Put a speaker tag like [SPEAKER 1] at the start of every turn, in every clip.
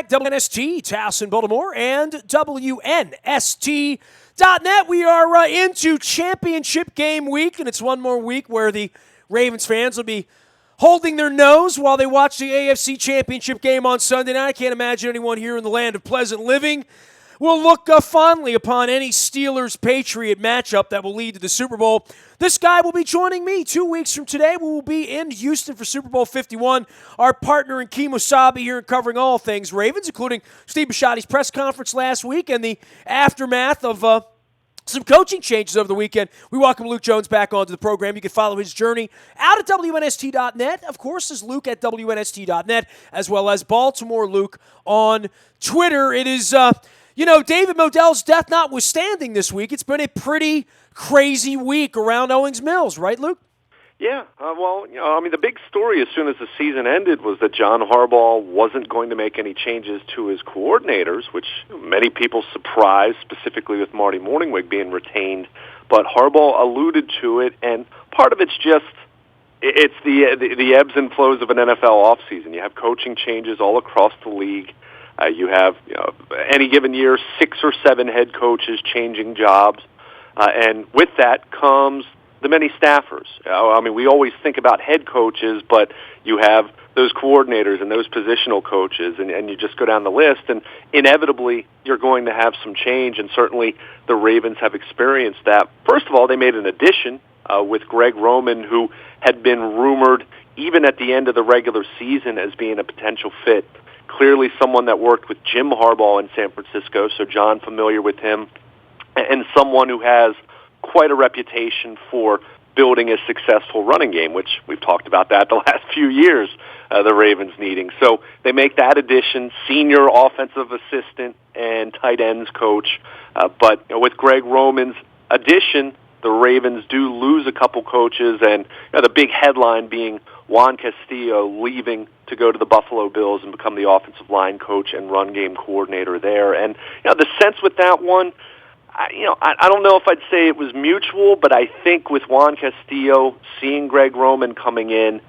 [SPEAKER 1] WNST, Towson, Baltimore, and WNST.net. We are into championship game week, and it's one more week where the Ravens fans will be holding their nose while they watch the AFC Championship game on Sunday night. I can't imagine anyone here in the land of pleasant living will look fondly upon any Steelers-Patriot matchup that will lead to the Super Bowl. This guy will be joining me 2 weeks from today. We will be in Houston for Super Bowl 51. Our partner in Kemosabe here covering all things Ravens, including Steve Bisciotti's press conference last week and the aftermath of some coaching changes over the weekend. We welcome Luke Jones back onto the program. You can follow his journey out at WNST.net. Of course, is Luke at WNST.net, as well as Baltimore Luke on Twitter. It is... David Modell's death notwithstanding this week, it's been a pretty crazy week around Owings Mills, right, Luke?
[SPEAKER 2] Yeah, the big story as soon as the season ended was that John Harbaugh wasn't going to make any changes to his coordinators, which many people surprised, specifically with Marty Morningwig being retained. But Harbaugh alluded to it, and part of it's just it's the ebbs and flows of an NFL offseason. You have coaching changes all across the league. You have, any given year, 6 or 7 head coaches changing jobs. And with that comes the many staffers. We always think about head coaches, but you have those coordinators and those positional coaches, and you just go down the list, and inevitably you're going to have some change, and certainly the Ravens have experienced that. First of all, they made an addition with Greg Roman, who had been rumored even at the end of the regular season as being a potential fit. Clearly someone that worked with Jim Harbaugh in San Francisco, so John familiar with him, and someone who has quite a reputation for building a successful running game, which we've talked about that the last few years, the Ravens needing. So they make that addition, senior offensive assistant and tight ends coach. But with Greg Roman's addition, the Ravens do lose a couple coaches, and the big headline being Juan Castillo leaving to go to the Buffalo Bills and become the offensive line coach and run game coordinator there. And the sense with that one, I don't know if I'd say it was mutual, but I think with Juan Castillo, seeing Greg Roman coming in,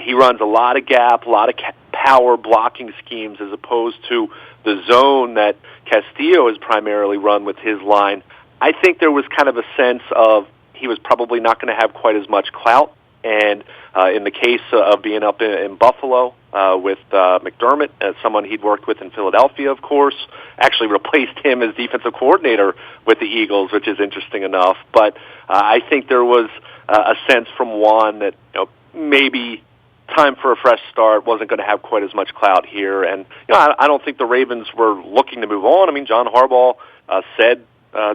[SPEAKER 2] he runs a lot of gap, a lot of power blocking schemes as opposed to the zone that Castillo has primarily run with his line. I think there was kind of a sense of he was probably not going to have quite as much clout. And in the case of being up in Buffalo with McDermott, as someone he'd worked with in Philadelphia, of course, actually replaced him as defensive coordinator with the Eagles, which is interesting enough. But I think there was a sense from Juan that maybe time for a fresh start, wasn't going to have quite as much clout here. And I don't think the Ravens were looking to move on. John Harbaugh said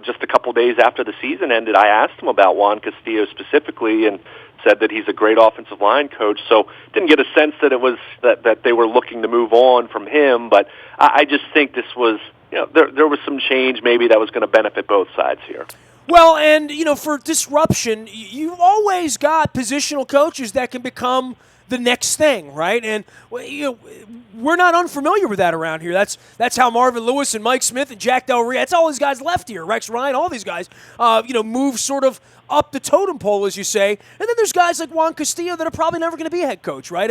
[SPEAKER 2] just a couple days after the season ended, I asked him about Juan Castillo specifically, and said that he's a great offensive line coach. So didn't get a sense that it was that they were looking to move on from him. But I just think this was, there was some change maybe that was going to benefit both sides here.
[SPEAKER 1] Well, and, for disruption, you've always got positional coaches that can become the next thing, right? And we're not unfamiliar with that around here. That's how Marvin Lewis and Mike Smith and Jack Del Rio, that's all these guys left here. Rex Ryan, all these guys, move sort of up the totem pole, as you say. And then there's guys like Juan Castillo that are probably never going to be a head coach, right?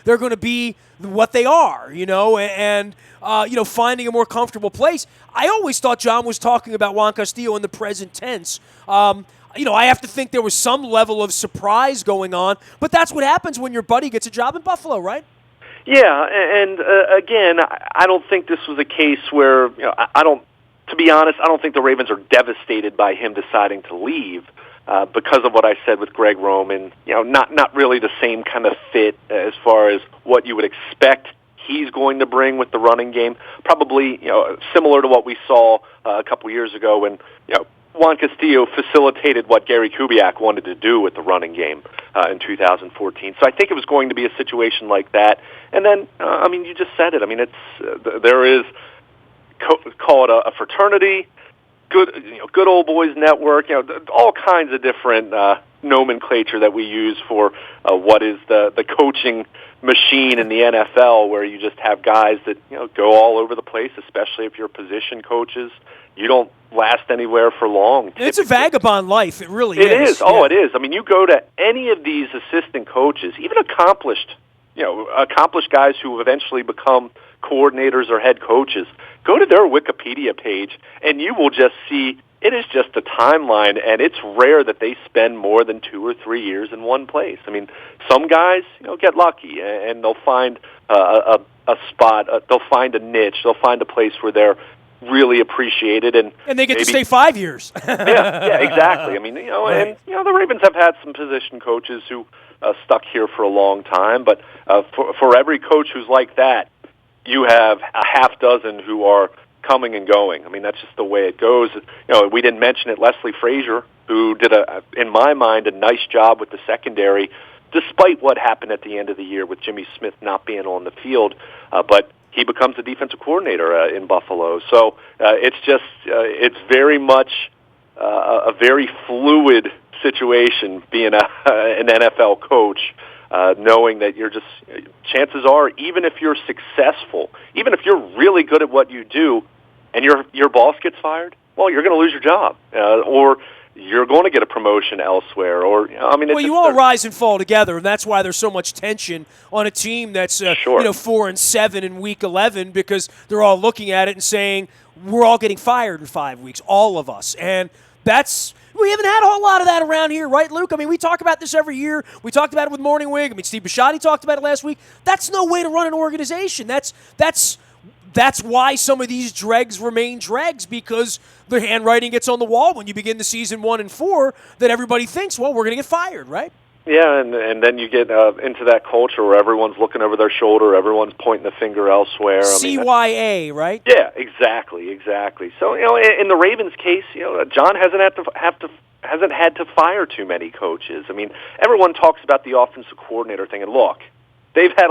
[SPEAKER 1] They're going to be what they are, and finding a more comfortable place. I always thought John was talking about Juan Castillo in the present tense. I have to think there was some level of surprise going on, but that's what happens when your buddy gets a job in Buffalo, right?
[SPEAKER 2] Yeah, and again, I don't think this was a case where, to be honest, I don't think the Ravens are devastated by him deciding to leave because of what I said with Greg Roman. Not really the same kind of fit as far as what you would expect he's going to bring with the running game. Probably, similar to what we saw a couple years ago when, Juan Castillo facilitated what Gary Kubiak wanted to do with the running game in 2014. So I think it was going to be a situation like that. And then, you just said it. There is, call it a fraternity, good old boys network, all kinds of different nomenclature that we use for what is the coaching machine in the NFL, where you just have guys that go all over the place, especially if you're position coaches. You don't last anywhere for long.
[SPEAKER 1] It's a vagabond life. It really is.
[SPEAKER 2] It is. Oh, yeah. It is. You go to any of these assistant coaches, even accomplished accomplished guys who eventually become coordinators or head coaches. Go to their Wikipedia page, and you will just see it is just a timeline, and it's rare that they spend more than 2 or 3 years in one place. I mean, some guys, get lucky, and they'll find a spot, they'll find a niche, they'll find a place where they're really appreciated, and
[SPEAKER 1] they get to stay 5 years.
[SPEAKER 2] yeah, exactly. I mean,
[SPEAKER 1] Right.
[SPEAKER 2] and the Ravens have had some position coaches who stuck here for a long time, but for every coach who's like that, you have a half dozen who are coming and going. I mean, that's just the way it goes. We didn't mention it. Leslie Frazier, who did in my mind, a nice job with the secondary, despite what happened at the end of the year with Jimmy Smith not being on the field. But he becomes the defensive coordinator in Buffalo. So it's very much a very fluid situation being an NFL coach. Knowing that chances are, even if you're successful, even if you're really good at what you do, and your boss gets fired, well, you're going to lose your job, or you're going to get a promotion elsewhere, or
[SPEAKER 1] you all rise and fall together, and that's why there's so much tension on a team that's 4-7 in week 11, because they're all looking at it and saying we're all getting fired in 5 weeks, all of us, and we haven't had a whole lot of that around here, right, Luke? I mean, we talk about this every year. We talked about it with Morning Wig. I mean, Steve Bisciotti talked about it last week. That's no way to run an organization. That's why some of these dregs remain dregs, because the handwriting gets on the wall when you begin the season 1-4 that everybody thinks, well, we're going to get fired, right?
[SPEAKER 2] Yeah, and then you get into that culture where everyone's looking over their shoulder, everyone's pointing the finger elsewhere.
[SPEAKER 1] CYA, right?
[SPEAKER 2] Yeah, exactly. So in the Ravens' case, John hasn't had to fire too many coaches. I mean, everyone talks about the offensive coordinator thing, and look, they've had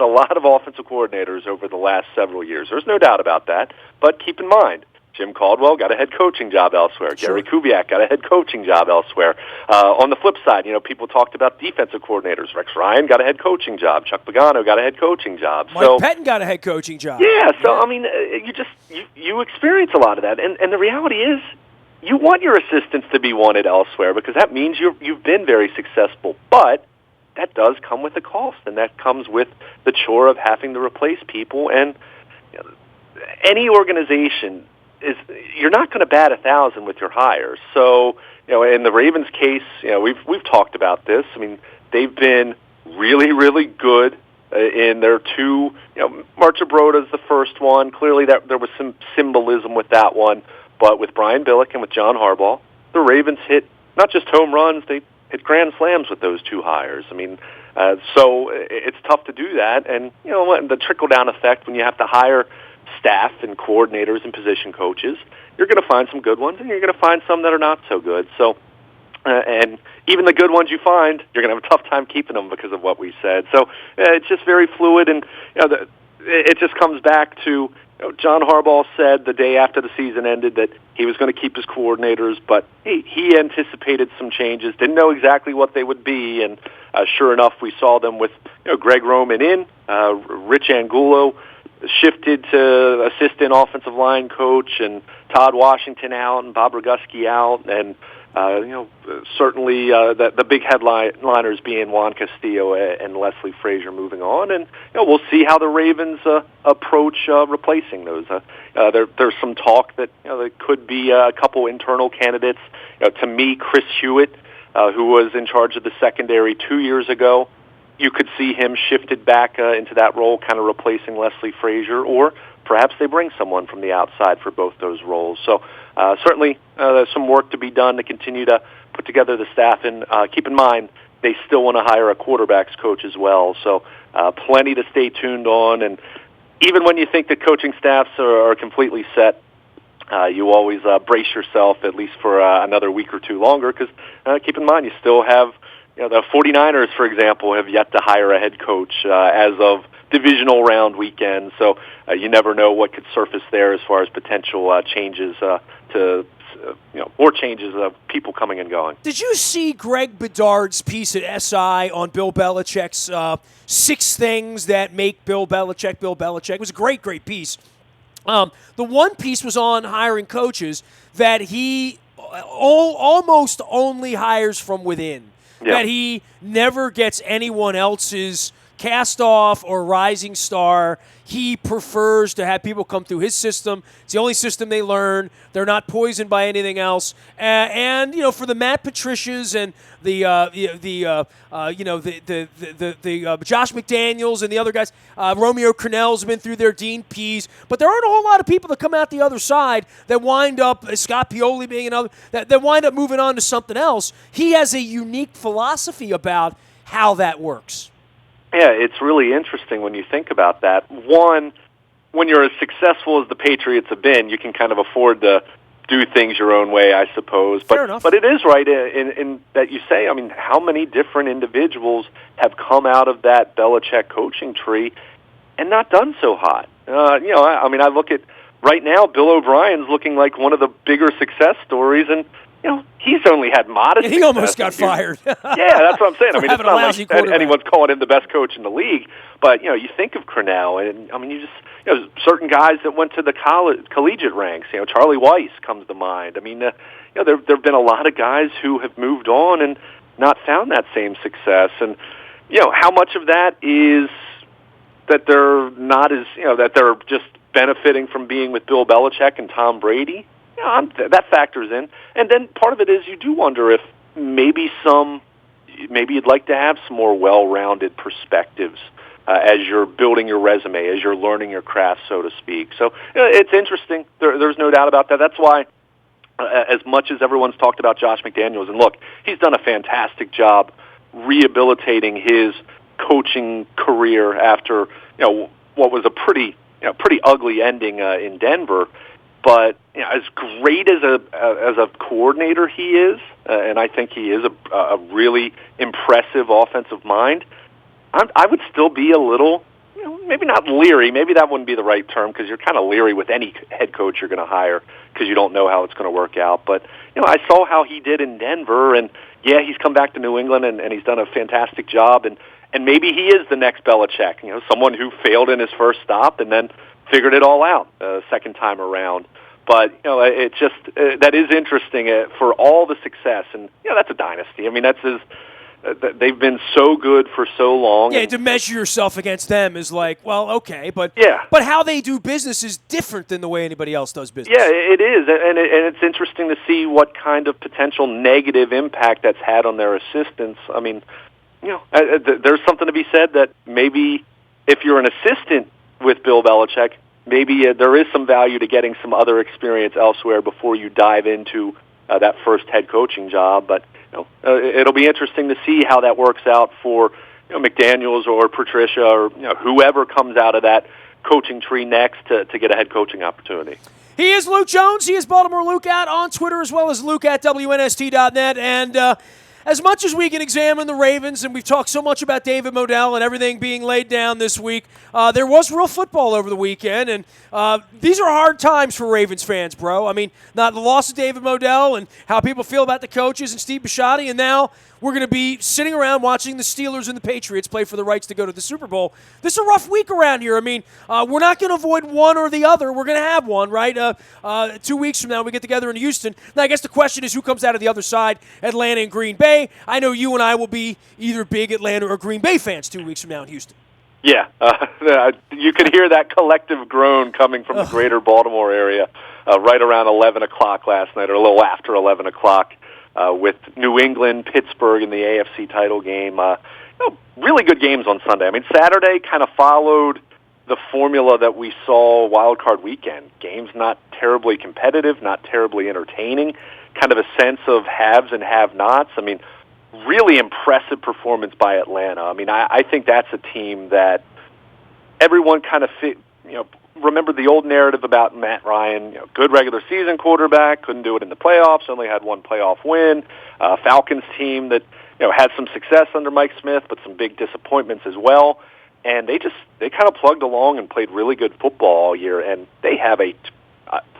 [SPEAKER 2] a lot of offensive coordinators over the last several years. There's no doubt about that. But keep in mind, Jim Caldwell got a head coaching job elsewhere.
[SPEAKER 1] Sure.
[SPEAKER 2] Gary Kubiak got a head coaching job elsewhere. On the flip side, people talked about defensive coordinators. Rex Ryan got a head coaching job. Chuck Pagano got a head coaching job.
[SPEAKER 1] Mike Pettin got a head coaching job.
[SPEAKER 2] Yeah, so, I mean, you experience a lot of that. And the reality is, you want your assistants to be wanted elsewhere, because that means you've been very successful. But that does come with a cost, and that comes with the chore of having to replace people. And any organization, you're not going to bat 1,000 with your hires. So, in the Ravens' case, we've talked about this. I mean, they've been really, really good in their two. Marchibroda's the first one. Clearly, there was some symbolism with that one. But with Brian Billick and with John Harbaugh, the Ravens hit not just home runs; they hit grand slams with those two hires. I mean, so it's tough to do that. And the trickle down effect when you have to hire staff and coordinators and position coaches, you're going to find some good ones, and you're going to find some that are not so good. So, and even the good ones you find, you're going to have a tough time keeping them because of what we said. So it's just very fluid, and it just comes back to John Harbaugh said the day after the season ended that he was going to keep his coordinators, but he anticipated some changes, didn't know exactly what they would be, and sure enough, we saw them with Greg Roman in, Rich Angulo shifted to assistant offensive line coach, and Todd Washington out, and Bob Roguski out, and certainly the big headliners being Juan Castillo and Leslie Frazier moving on, and we'll see how the Ravens approach replacing those. There's some talk that there could be a couple internal candidates. To me, Chris Hewitt, who was in charge of the secondary 2 years ago, you could see him shifted back into that role, kind of replacing Leslie Frazier, or perhaps they bring someone from the outside for both those roles. So certainly there's some work to be done to continue to put together the staff. And keep in mind, they still want to hire a quarterbacks coach as well. So plenty to stay tuned on. And even when you think the coaching staffs are completely set, you always brace yourself at least for another week or two longer, because keep in mind, you still have the 49ers, for example, have yet to hire a head coach as of divisional round weekend. So you never know what could surface there as far as potential changes or changes of people coming and going.
[SPEAKER 1] Did you see Greg Bedard's piece at SI on Bill Belichick's 6 things that make Bill Belichick Bill Belichick? It was a great, great piece. The one piece was on hiring coaches that he almost only hires from within. Yeah. That he never gets anyone else's cast-off or rising star, he prefers to have people come through his system. It's the only system they learn. They're not poisoned by anything else. And for the Matt Patricias and the Josh McDaniels and the other guys, Romeo Crennel's been through their Dean Pease, but there aren't a whole lot of people that come out the other side that wind up, Scott Pioli being another, that wind up moving on to something else. He has a unique philosophy about how that works.
[SPEAKER 2] Yeah, it's really interesting when you think about that. One, when you're as successful as the Patriots have been, you can kind of afford to do things your own way, I suppose.
[SPEAKER 1] Fair enough.
[SPEAKER 2] But it is right in that you say, I mean, how many different individuals have come out of that Belichick coaching tree and not done so hot? I look at right now, Bill O'Brien's looking like one of the bigger success stories, and he's only had modest
[SPEAKER 1] success. He almost got fired.
[SPEAKER 2] Yeah, that's what I'm saying. I mean, it's not like anyone's calling him the best coach in the league, but, you think of Crennel, and, certain guys that went to the collegiate ranks. Charlie Weiss comes to mind. I mean, there have been a lot of guys who have moved on and not found that same success. And, how much of that is that they're not as, that they're just benefiting from being with Bill Belichick and Tom Brady? That factors in. And then part of it is you do wonder if maybe you'd like to have some more well-rounded perspectives as you're building your resume, as you're learning your craft, so to speak. So it's interesting. There's no doubt about that. That's why, as much as everyone's talked about Josh McDaniels, and look, he's done a fantastic job rehabilitating his coaching career after what was a pretty ugly ending in Denver. But as great as a coordinator he is, and I think he is a really impressive offensive mind, I would still be a little, maybe not leery. Maybe that wouldn't be the right term, because you're kind of leery with any head coach you're going to hire because you don't know how it's going to work out. But I saw how he did in Denver, and yeah, he's come back to New England and he's done a fantastic job. And maybe he is the next Belichick, someone who failed in his first stop and then figured it all out second time around. But it just that is interesting for all the success, and that's a dynasty. I mean, they've been so good for so long.
[SPEAKER 1] Yeah, to measure yourself against them is like, well, okay, but how they do business is different than the way anybody else does business.
[SPEAKER 2] Yeah, it is, and it's interesting to see what kind of potential negative impact that's had on their assistants. I mean, there's something to be said that maybe if you're an assistant with Bill Belichick, maybe there is some value to getting some other experience elsewhere before you dive into that first head coaching job. But it'll be interesting to see how that works out for McDaniels or Patricia or whoever comes out of that coaching tree next to get a head coaching opportunity.
[SPEAKER 1] He is Luke Jones. He is Baltimore Luke at on Twitter, as well as Luke at WNST.net. And as much as we can examine the Ravens, and we've talked so much about David Modell and everything being laid down this week, there was real football over the weekend, and these are hard times for Ravens fans, bro. I mean, not the loss of David Modell and how people feel about the coaches and Steve Bisciotti, and now we're going to be sitting around watching the Steelers and the Patriots play for the rights to go to the Super Bowl. This is a rough week around here. I mean, we're not going to avoid one or the other. We're going to have one, right? 2 weeks from now, we get together in Houston. Now, I guess the question is who comes out of the other side, Atlanta and Green Bay. I know you and I will be either big Atlanta or Green Bay fans 2 weeks from now in Houston.
[SPEAKER 2] Yeah, you could hear that collective groan coming from the greater Baltimore area right around 11 o'clock last night, or a little after 11 o'clock, with New England, Pittsburgh in the AFC title game. Really good games on Sunday. I mean, Saturday kind of followed the formula that we saw Wild Card Weekend. Games not terribly competitive, not terribly entertaining, kind of a sense of haves and have-nots. I mean, really impressive performance by Atlanta. I mean, I think that's a team that everyone kind of remember the old narrative about Matt Ryan, good regular season quarterback, couldn't do it in the playoffs, only had one playoff win. Falcons team that had some success under Mike Smith, but some big disappointments as well. And they kind of plugged along and played really good football all year, and they have a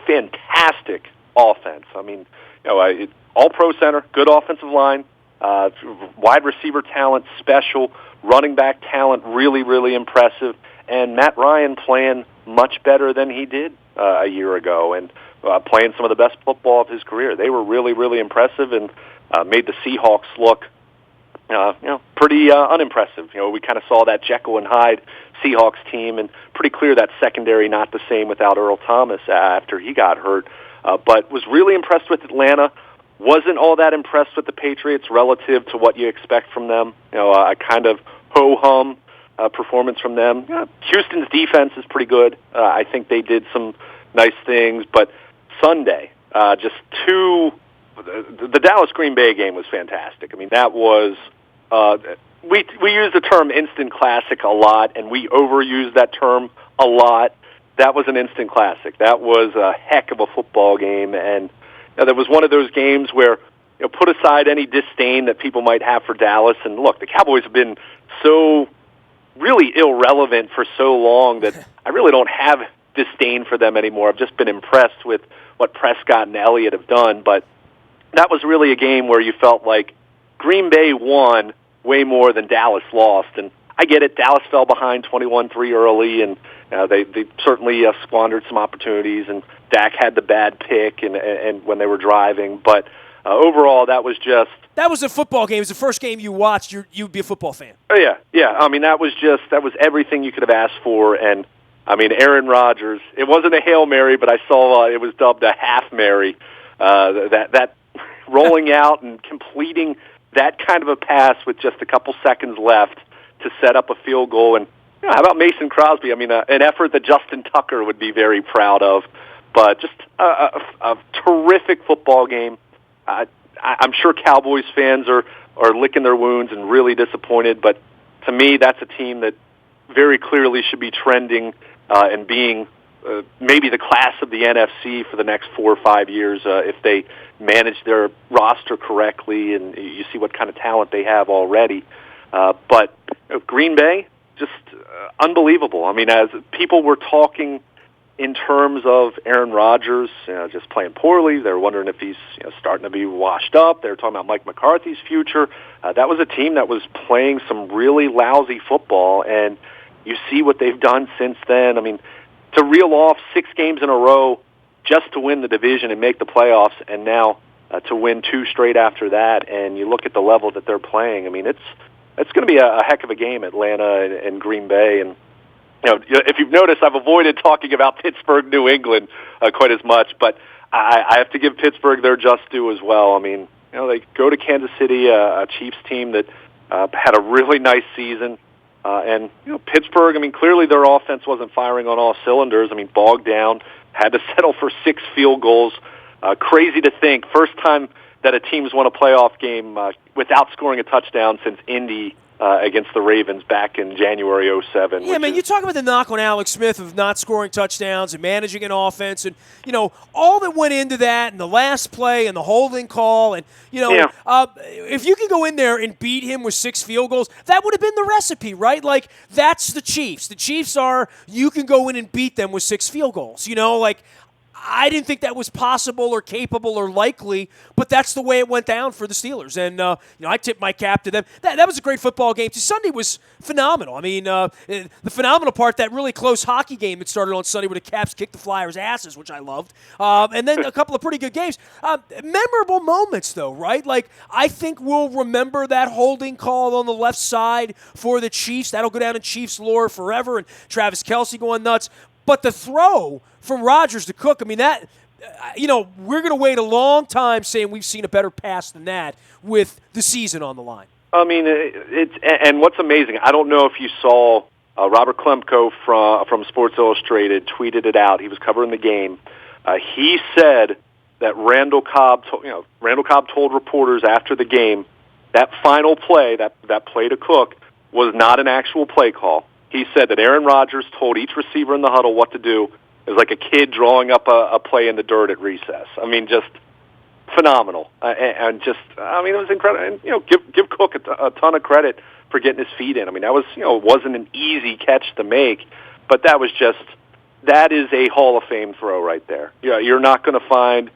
[SPEAKER 2] fantastic offense. I mean, all pro center, good offensive line, wide receiver talent special, running back talent really, really impressive, and Matt Ryan playing much better than he did a year ago, and playing some of the best football of his career. They were really, really impressive and made the Seahawks look pretty unimpressive. We kind of saw that Jekyll and Hyde Seahawks team, and pretty clear that secondary not the same without Earl Thomas after he got hurt. But was really impressed with Atlanta. Wasn't all that impressed with the Patriots relative to what you expect from them. A kind of ho-hum performance from them. Houston's defense is pretty good. I think they did some nice things, but Sunday, the Dallas-Green Bay game was fantastic. I mean, that was, we use the term instant classic a lot, and we overuse that term a lot. That was an instant classic. That was a heck of a football game, and that was one of those games where, put aside any disdain that people might have for Dallas, and look, the Cowboys have been so really irrelevant for so long that I really don't have disdain for them anymore. I've just been impressed with what Prescott and Elliott have done, but that was really a game where you felt like Green Bay won way more than Dallas lost. And I get it, Dallas fell behind 21-3 early, and they certainly squandered some opportunities, and Dak had the bad pick and when they were driving. But overall, that was just...
[SPEAKER 1] That was a football game. It was the first game you watched. You'd be a football fan.
[SPEAKER 2] Oh, yeah. I mean, that was everything you could have asked for. And, I mean, Aaron Rodgers, it wasn't a Hail Mary, but I saw it was dubbed a Half Mary. That rolling out and completing that kind of a pass with just a couple seconds left to set up a field goal. And how about Mason Crosby? I mean, an effort that Justin Tucker would be very proud of. But just a terrific football game. I'm sure Cowboys fans are licking their wounds and really disappointed. But to me, that's a team that very clearly should be trending and being maybe the class of the NFC for the next 4 or 5 years if they manage their roster correctly, and you see what kind of talent they have already. But Green Bay, just unbelievable. I mean, as people were talking in terms of Aaron Rodgers just playing poorly, they were wondering if he's starting to be washed up. They were talking about Mike McCarthy's future. That was a team that was playing some really lousy football, and you see what they've done since then. I mean, to reel off 6 games in a row just to win the division and make the playoffs, and now to win 2 straight after that, and you look at the level that they're playing, I mean, it's going to be a heck of a game, Atlanta and Green Bay. And if you've noticed, I've avoided talking about Pittsburgh, New England quite as much, but I have to give Pittsburgh their just due as well. I mean, they go to Kansas City, a Chiefs team that had a really nice season. And Pittsburgh, I mean, clearly their offense wasn't firing on all cylinders. I mean, bogged down, had to settle for 6 field goals. Crazy to think, first time that a team's won a playoff game without scoring a touchdown since Indy against the Ravens back in January 2007.
[SPEAKER 1] Yeah, man, you talk about the knock on Alex Smith of not scoring touchdowns and managing an offense, and all that went into that, and the last play and the holding call, and if you can go in there and beat him with 6 field goals, that would have been the recipe, right? Like, that's the Chiefs. The Chiefs are, you can go in and beat them with 6 field goals. I didn't think that was possible or capable or likely, but that's the way it went down for the Steelers. And, I tip my cap to them. That was a great football game. Sunday was phenomenal. I mean, the phenomenal part, that really close hockey game that started on Sunday where the Caps kicked the Flyers' asses, which I loved. And then a couple of pretty good games. Memorable moments, though, right? Like, I think we'll remember that holding call on the left side for the Chiefs. That'll go down in Chiefs lore forever, and Travis Kelce going nuts. But the throw from Rodgers to Cook, I mean, that, we're going to wait a long time saying we've seen a better pass than that with the season on the line.
[SPEAKER 2] I mean, and what's amazing, I don't know if you saw Robert Klemko from Sports Illustrated tweeted it out. He was covering the game. He said that Randall Cobb told reporters after the game that final play, that play to Cook, was not an actual play call. He said that Aaron Rodgers told each receiver in the huddle what to do. It was like a kid drawing up a play in the dirt at recess. I mean, just phenomenal. And it was incredible. And, give Cook a ton of credit for getting his feet in. I mean, that was, it wasn't an easy catch to make, but that is a Hall of Fame throw right there. You're not going to find,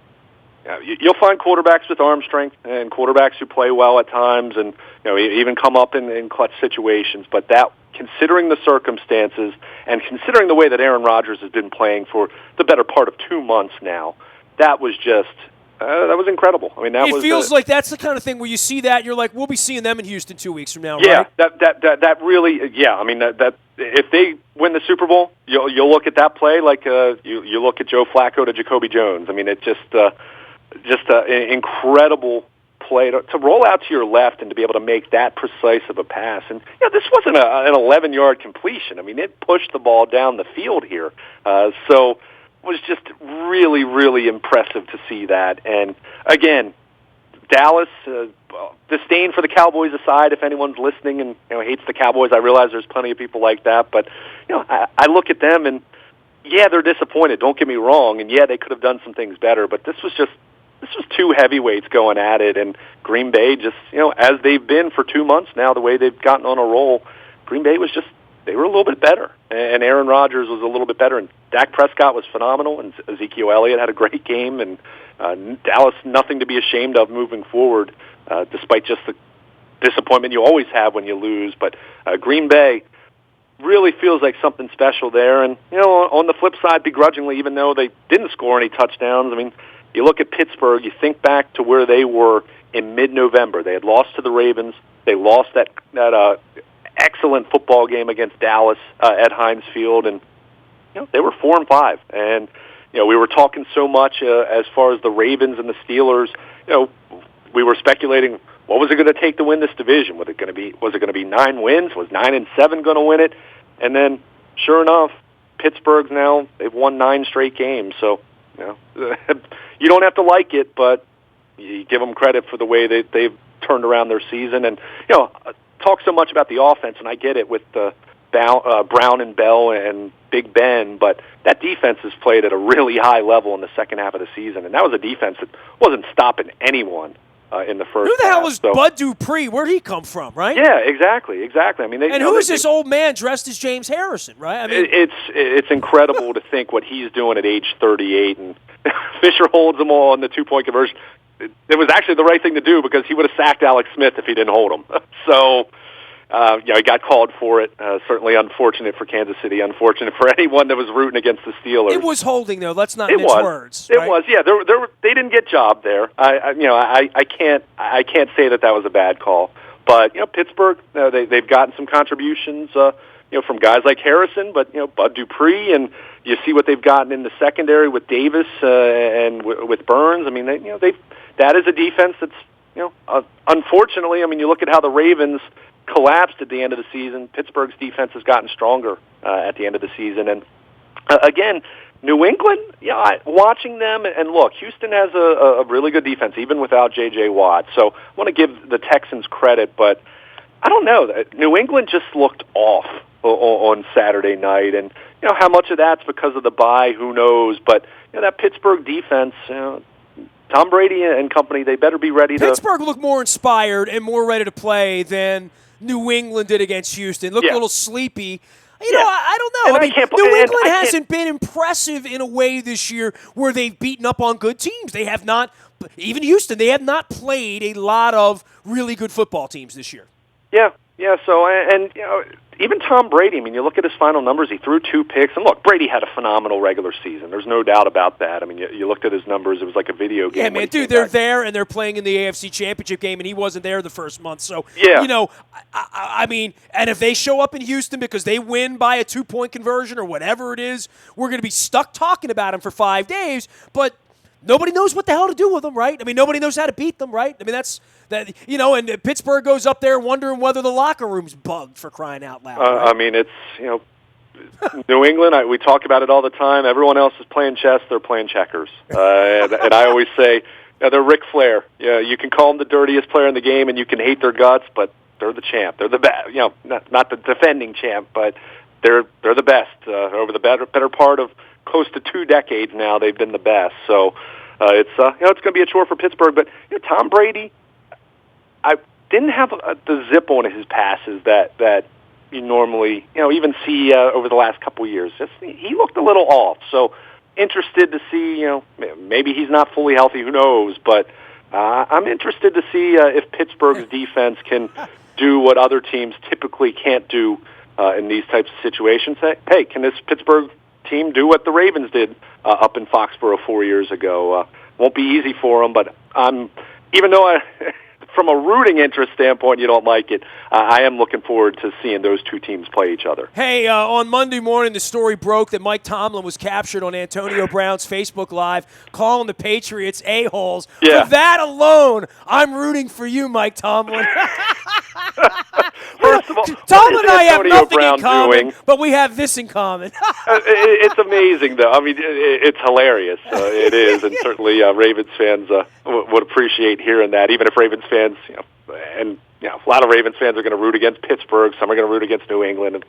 [SPEAKER 2] you'll find quarterbacks with arm strength and quarterbacks who play well at times and, even come up in clutch situations, but that, considering the circumstances and considering the way that Aaron Rodgers has been playing for the better part of 2 months now, that was just that was incredible. I mean,
[SPEAKER 1] it feels like that's the kind of thing where you see that, you're like, we'll be seeing them in Houston 2 weeks from now,
[SPEAKER 2] yeah,
[SPEAKER 1] right?
[SPEAKER 2] that really, yeah. I mean, that if they win the Super Bowl, you'll look at that play like you look at Joe Flacco to Jacoby Jones. I mean, it's just an incredible play to roll out to your left and to be able to make that precise of a pass. And this wasn't an 11-yard completion. I mean, it pushed the ball down the field here. So it was just really, really impressive to see that. And again, Dallas, disdain for the Cowboys aside, if anyone's listening and hates the Cowboys, I realize there's plenty of people like that. But I look at them and they're disappointed. Don't get me wrong, and they could have done some things better. But this was two heavyweights going at it, and Green Bay just, as they've been for 2 months now, the way they've gotten on a roll, Green Bay was they were a little bit better, and Aaron Rodgers was a little bit better, and Dak Prescott was phenomenal, and Ezekiel Elliott had a great game, and Dallas, nothing to be ashamed of moving forward, despite just the disappointment you always have when you lose. But Green Bay really feels like something special there, and on the flip side, begrudgingly, even though they didn't score any touchdowns, I mean, you look at Pittsburgh, you think back to where they were in mid-November. They had lost to the Ravens. They lost that excellent football game against Dallas at Heinz Field, and they were 4-5. And we were talking so much as far as the Ravens and the Steelers. We were speculating what was it going to take to win this division. Was it going to be 9 wins? Was 9-7 going to win it? And then, sure enough, Pittsburgh's now they've won 9 straight games. So you don't have to like it, but you give them credit for the way they've turned around their season. And talk so much about the offense, and I get it with Brown and Bell and Big Ben, but that defense has played at a really high level in the second half of the season, and that was a defense that wasn't stopping anyone in the first.
[SPEAKER 1] Who the hell was
[SPEAKER 2] so,
[SPEAKER 1] Bud Dupree? Where'd he come from, right?
[SPEAKER 2] Yeah, exactly. I mean,
[SPEAKER 1] and who is this old man dressed as James Harrison, right? I mean,
[SPEAKER 2] it's incredible to think what he's doing at age 38, and Fisher holds them all on the 2-point conversion. It was actually the right thing to do because he would have sacked Alex Smith if he didn't hold him. So, he got called for it. Certainly unfortunate for Kansas City. Unfortunate for anyone that was rooting against the Steelers.
[SPEAKER 1] It was holding, though. Let's not mince words.
[SPEAKER 2] It was. Yeah, they didn't get jobbed there. I can't say that was a bad call. But Pittsburgh, they've gotten some contributions. From guys like Harrison, but Bud Dupree, and you see what they've gotten in the secondary with Davis and with Burns. I mean, that is a defense that's unfortunately. I mean, you look at how the Ravens collapsed at the end of the season. Pittsburgh's defense has gotten stronger at the end of the season, and again, New England. Watching them and look, Houston has a really good defense even without J.J. Watt. So I want to give the Texans credit, but I don't know. New England just looked off on Saturday night, and how much of that's because of the bye, who knows? But that Pittsburgh defense, Tom Brady and company, they better be ready.
[SPEAKER 1] Pittsburgh looked more inspired and more ready to play than New England did against Houston. Looked a little sleepy. I don't know. I mean, New England hasn't been impressive in a way this year where they've beaten up on good teams. They have not. Even Houston, they have not played a lot of really good football teams this year.
[SPEAKER 2] Yeah. So, and even Tom Brady, I mean, you look at his final numbers, he threw 2 picks. And look, Brady had a phenomenal regular season. There's no doubt about that. I mean, you looked at his numbers, it was like a video game.
[SPEAKER 1] Yeah, man, dude, they're there, and they're playing in the AFC Championship game, and he wasn't there the first month. So, I mean, and if they show up in Houston because they win by a 2-point conversion or whatever it is, we're going to be stuck talking about him for 5 days. But nobody knows what the hell to do with them, right? I mean, nobody knows how to beat them, right? I mean, that's that. And Pittsburgh goes up there wondering whether the locker room's bugged, for crying out loud. Right?
[SPEAKER 2] I mean, it's New England. We talk about it all the time. Everyone else is playing chess; they're playing checkers. And I always say they're Ric Flair. You can call them the dirtiest player in the game, and you can hate their guts, but they're the champ. They're the best. Not the defending champ, but they're the best. Over the better part of close to 2 decades now, they've been the best. So it's going to be a chore for Pittsburgh. But Tom Brady, I didn't have the zip on his passes that you normally even see over the last couple of years. He looked a little off. So interested to see. Maybe he's not fully healthy. Who knows? But I'm interested to see if Pittsburgh's defense can do what other teams typically can't do in these types of situations. Hey, can this Pittsburgh team do what the Ravens did up in Foxborough 4 years ago? won't be easy for them, but even though from a rooting interest standpoint, you don't like it, I am looking forward to seeing those two teams play each other.
[SPEAKER 1] Hey, on Monday morning, the story broke that Mike Tomlin was captured on Antonio Brown's Facebook Live calling the Patriots a-holes.
[SPEAKER 2] Yeah.
[SPEAKER 1] For that alone, I'm rooting for you, Mike Tomlin.
[SPEAKER 2] First of all,
[SPEAKER 1] Tomlin and I have nothing
[SPEAKER 2] Brown
[SPEAKER 1] in common,
[SPEAKER 2] doing?
[SPEAKER 1] but we have this in common.
[SPEAKER 2] It's amazing, though. I mean, it's hilarious. It is, and certainly Ravens fans would appreciate hearing that. Even if Ravens fans, and a lot of Ravens fans are going to root against Pittsburgh. Some are going to root against New England. And,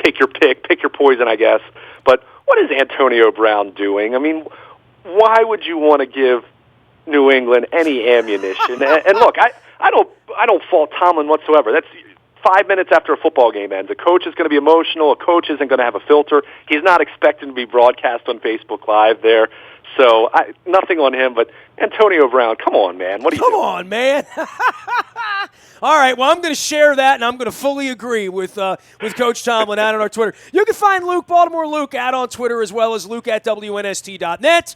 [SPEAKER 2] take your pick, pick your poison, I guess. But what is Antonio Brown doing? I mean, why would you want to give New England any ammunition? And look, I don't fault Tomlin whatsoever. That's 5 minutes after a football game ends. A coach is going to be emotional. A coach isn't going to have a filter. He's not expecting to be broadcast on Facebook Live there. So nothing on him, but Antonio Brown, come on, man. What are you doing?
[SPEAKER 1] Come on, man. All right, well, I'm going to share that, and I'm going to fully agree with Coach Tomlin out on our Twitter. You can find Luke, Baltimore Luke, out on Twitter, as well as Luke at WNST.net.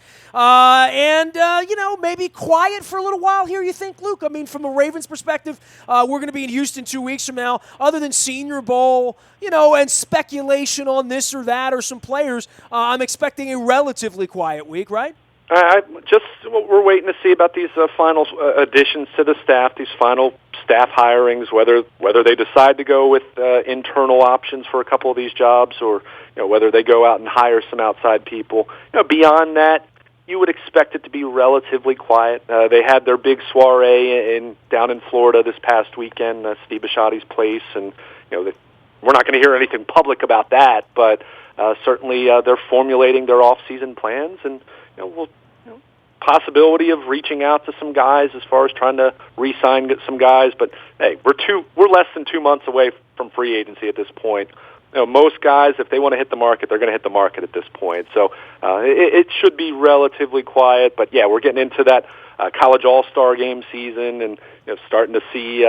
[SPEAKER 1] Maybe quiet for a little while here, you think, Luke? I mean, from a Ravens perspective, we're going to be in Houston 2 weeks from now. Other than Senior Bowl, and speculation on this or that or some players, I'm expecting a relatively quiet week, right?
[SPEAKER 2] We're waiting to see about these final additions to the staff, these final staff hirings, whether they decide to go with internal options for a couple of these jobs, or whether they go out and hire some outside people. Beyond that, you would expect it to be relatively quiet. They had their big soiree down in Florida this past weekend, Steve Bisciotti's place, and we're not going to hear anything public about that, but certainly they're formulating their off-season plans, and possibility of reaching out to some guys as far as trying to re-sign some guys. But hey, we're less than 2 months away from free agency at this point. Most guys, if they want to hit the market, they're going to hit the market at this point. So it should be relatively quiet. But yeah, we're getting into that college all-star game season, and starting to see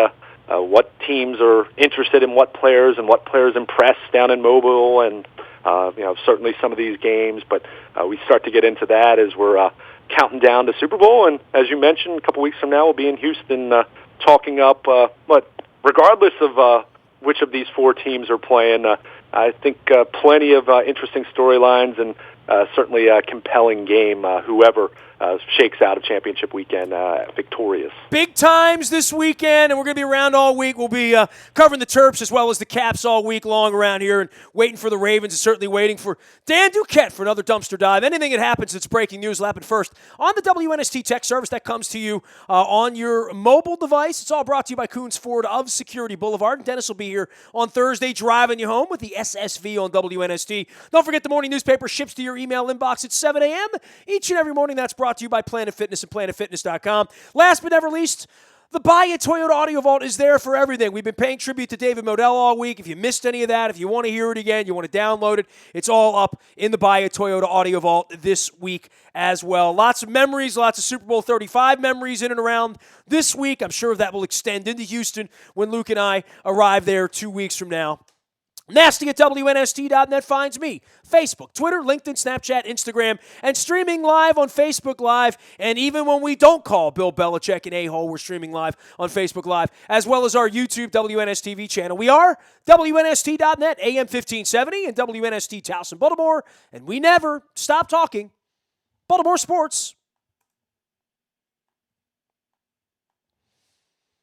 [SPEAKER 2] what teams are interested in what players, and what players impress down in Mobile, and certainly some of these games. But we start to get into that as we're counting down to Super Bowl. And as you mentioned, a couple weeks from now, we'll be in Houston talking up. But regardless of which of these four teams are playing, I think plenty of interesting storylines, and certainly a compelling game, whoever shakes out of championship weekend victorious.
[SPEAKER 1] Big times this weekend, and we're going to be around all week. We'll be covering the Terps as well as the Caps all week long around here, and waiting for the Ravens, and certainly waiting for Dan Duquette for another dumpster dive. Anything that happens that's breaking news will happen first on the WNST tech service that comes to you on your mobile device. It's all brought to you by Coons Ford of Security Boulevard. And Dennis will be here on Thursday driving you home with the SSV on WNST. Don't forget, the morning newspaper ships to your email inbox at 7 a.m. each and every morning. That's brought to you by Planet Fitness and PlanetFitness.com. Last but never least, the Buy a Toyota Audio Vault is there for everything. We've been paying tribute to David Modell all week. If you missed any of that, if you want to hear it again, you want to download it, it's all up in the Buy a Toyota Audio Vault this week as well. Lots of memories, lots of Super Bowl 35 memories in and around this week. I'm sure that will extend into Houston when Luke and I arrive there 2 weeks from now. Nasty at WNST.net finds me. Facebook, Twitter, LinkedIn, Snapchat, Instagram, and streaming live on Facebook Live. And even when we don't call Bill Belichick an a-hole, we're streaming live on Facebook Live, as well as our YouTube WNSTV channel. We are WNST.net, AM 1570, and WNST Towson, Baltimore. And we never stop talking Baltimore sports.